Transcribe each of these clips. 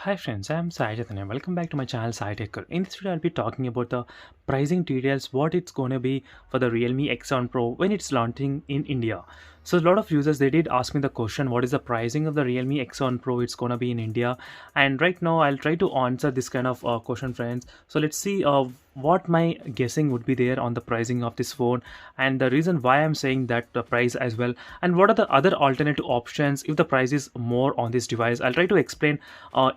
Hi friends, I am Sai Chaitanya. Welcome back to my channel Sai Taker. In this video, I'll be talking about the pricing details, what it's gonna be for the Realme X7 Pro when it's launching in India. So a lot of users they did ask me the question, what is the pricing of the Realme X7 Pro? It's gonna be in India, and right now I'll try to answer this kind of question, friends. So let's see what my guessing would be there on the pricing of this phone, and the reason why I'm saying that the price as well, and what are the other alternative options if the price is more on this device. I'll try to explain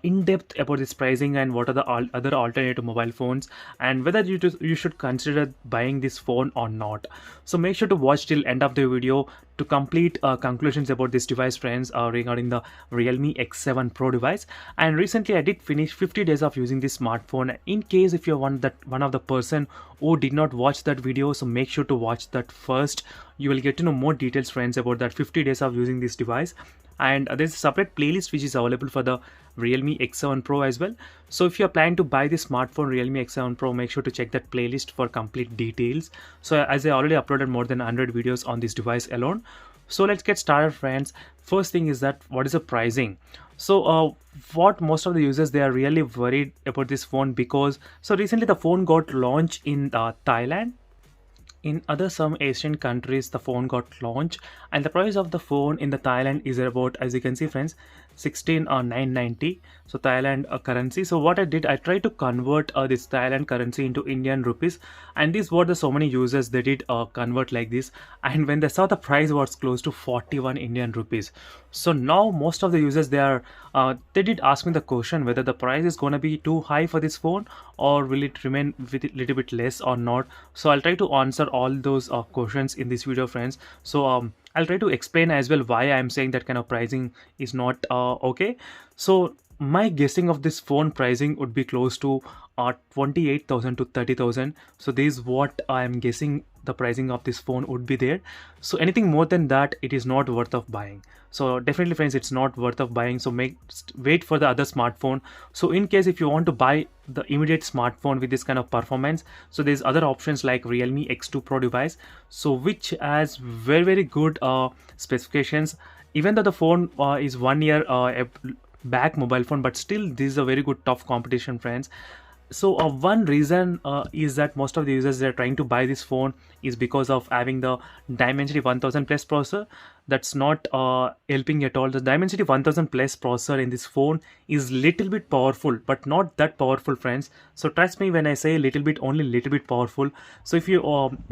in depth about this pricing and what are the other alternative mobile phones and whether you should consider buying this phone or not. So make sure to watch till end of the video to complete conclusions about this device, friends, regarding the Realme X7 Pro device. And recently I did finish 50 days of using this smartphone. In case if you're one of the person who did not watch that video, so make sure to watch that first. You will get to know more details, friends, about that 50 days of using this device. And there's a separate playlist which is available for the Realme X7 Pro as well. So if you're planning to buy this smartphone Realme X7 Pro, make sure to check that playlist for complete details. So as I already uploaded more than 100 videos on this device alone. So let's get started, friends. First thing is that what is the pricing? So what most of the users they are really worried about this phone, because so recently the phone got launched in Thailand. In other some Asian countries the phone got launched, and the price of the phone in the Thailand is about, as you can see, friends, 16 or 990, so Thailand currency. So what I did, I tried to convert this Thailand currency into Indian rupees, and this what the so many users they did convert like this, and when they saw the price was close to 41 Indian rupees. So now most of the users they did ask me the question whether the price is gonna be too high for this phone or will it remain with a little bit less or not. So I'll try to answer all those questions in this video, friends. So I'll try to explain as well why I'm saying that kind of pricing is not okay. So my guessing of this phone pricing would be close to 28,000 to 30,000. So this is what I'm guessing the pricing of this phone would be there. So anything more than that, it is not worth of buying. So definitely, friends, it's not worth of buying. So wait for the other smartphone. So in case if you want to buy the immediate smartphone with this kind of performance, so there's other options like Realme X2 Pro device, so which has very good specifications. Even though the phone is 1 year back mobile phone, but still this is a very good tough competition, friends. So one reason is that most of the users they are trying to buy this phone is because of having the Dimensity 1000 plus processor. That's not helping at all. The Dimensity 1000 plus processor in this phone is little bit powerful, but not that powerful, friends. So trust me when I say little bit, only little bit powerful. So if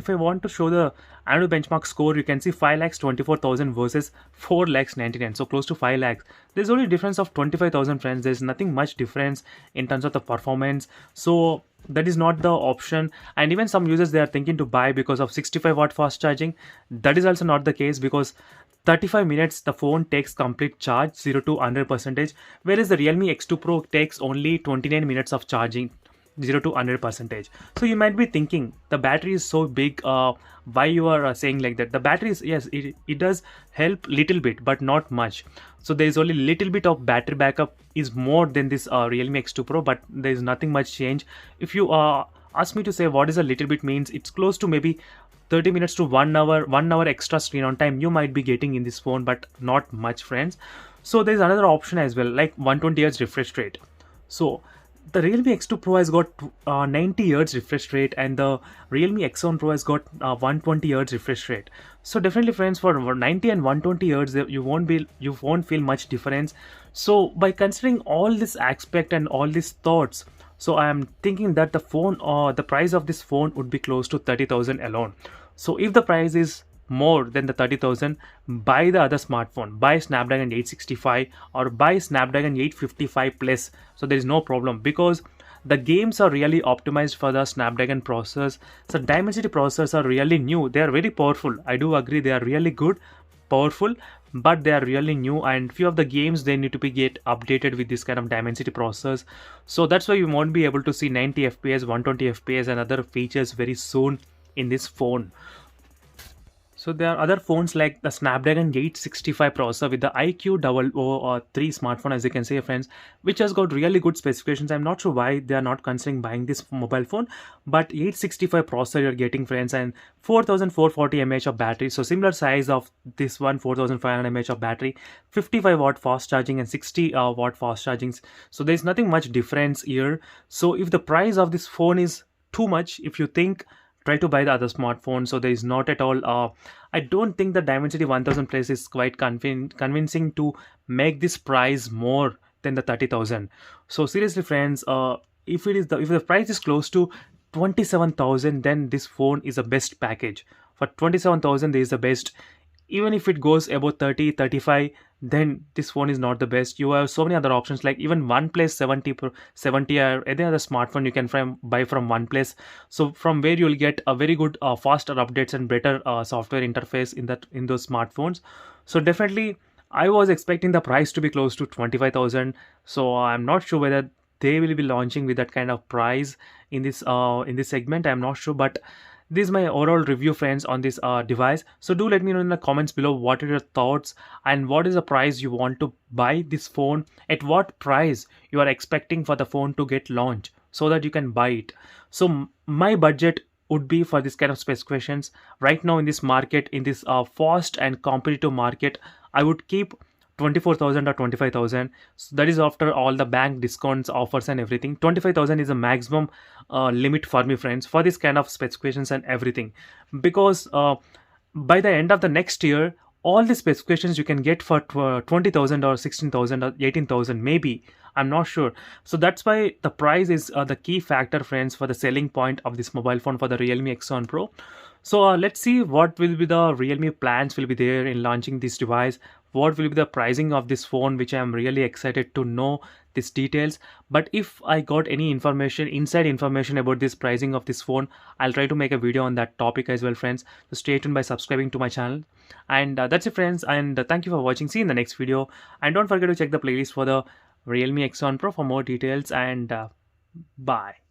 I want to show the annual benchmark score, you can see 5,24,000 versus 4,99,000, so close to 5 lakhs. There's only difference of 25,000, friends. There's nothing much difference in terms of the performance. So that is not the option. And even some users they are thinking to buy because of 65-watt fast charging. That is also not the case, because 35 minutes the phone takes complete charge, 0 to 100%, whereas the Realme X2 Pro takes only 29 minutes of charging, 0 to 100%. So you might be thinking the battery is so big, why you are saying like that? The battery is, yes, it does help little bit but not much. So there is only little bit of battery backup is more than this Realme X2 Pro, but there is nothing much change. If you ask me to say what is a little bit means, it's close to maybe 30 minutes to 1 hour extra screen on time you might be getting in this phone, but not much, friends. So there's another option as well, like 120 Hz refresh rate. So the Realme X2 Pro has got 90 Hz refresh rate, and the Realme X1 Pro has got 120 Hz refresh rate. So definitely, friends, for 90 and 120 Hz you won't feel much difference. So by considering all this aspect and all these thoughts, so I am thinking that the price of this phone would be close to 30,000 alone. So if the price is more than the 30,000, buy the other smartphone, buy Snapdragon 865 or buy Snapdragon 855 plus. So there is no problem, because the games are really optimized for the Snapdragon processors. So Dimensity processors are really new, they are very powerful. I do agree they are really good, powerful, but they are really new, and few of the games they need to be get updated with this kind of Dimensity processors. So that's why you won't be able to see 90 fps, 120 fps and other features very soon in this phone. So there are other phones like the Snapdragon 865 processor with the IQ0003 smartphone, as you can see, friends, which has got really good specifications. I'm not sure why they are not considering buying this mobile phone, but 865 processor you're getting, friends, and 4440 mAh of battery. So similar size of this one, 4500 mAh of battery, 55 watt fast charging and 60 watt fast charging. So there's nothing much difference here. So if the price of this phone is too much, if you think, try to buy the other smartphone. So there is not at all I don't think the Dimensity 1000 Plus is quite convincing to make this price more than the 30,000. So seriously, friends, if the price is close to 27,000, then this phone is the best package. For 27,000, there is the best. Even if it goes above 30, 35, then this phone is not the best. You have so many other options, like even OnePlus 70 or any other smartphone you can buy from OnePlus. So from where you'll get a very good faster updates and better software interface in those smartphones. So definitely I was expecting the price to be close to 25,000. So I'm not sure whether they will be launching with that kind of price in this segment. I'm not sure, but this is my overall review, friends, on this device. So do let me know in the comments below what are your thoughts and what is the price you want to buy this phone, at what price you are expecting for the phone to get launched, so that you can buy it. So my budget would be for this kind of specifications right now in this market, in this fast and competitive market. I would keep 24,000 or 25,000. So that is after all the bank discounts, offers and everything. 25,000 is a maximum limit for me, friends, for this kind of specifications and everything, because by the end of the next year, all the specifications you can get for 20,000 or 16,000 or 18,000 maybe. I'm not sure. So that's why the price is the key factor, friends, for the selling point of this mobile phone for the Realme X1 Pro. So let's see what will be the Realme plans will be there in launching this device. What will be the pricing of this phone, which I am really excited to know these details. But if I got any information, inside information about this pricing of this phone, I'll try to make a video on that topic as well, friends. So stay tuned by subscribing to my channel. And that's it, friends, and thank you for watching. See you in the next video, and don't forget to check the playlist for the Realme X1 Pro for more details, and bye.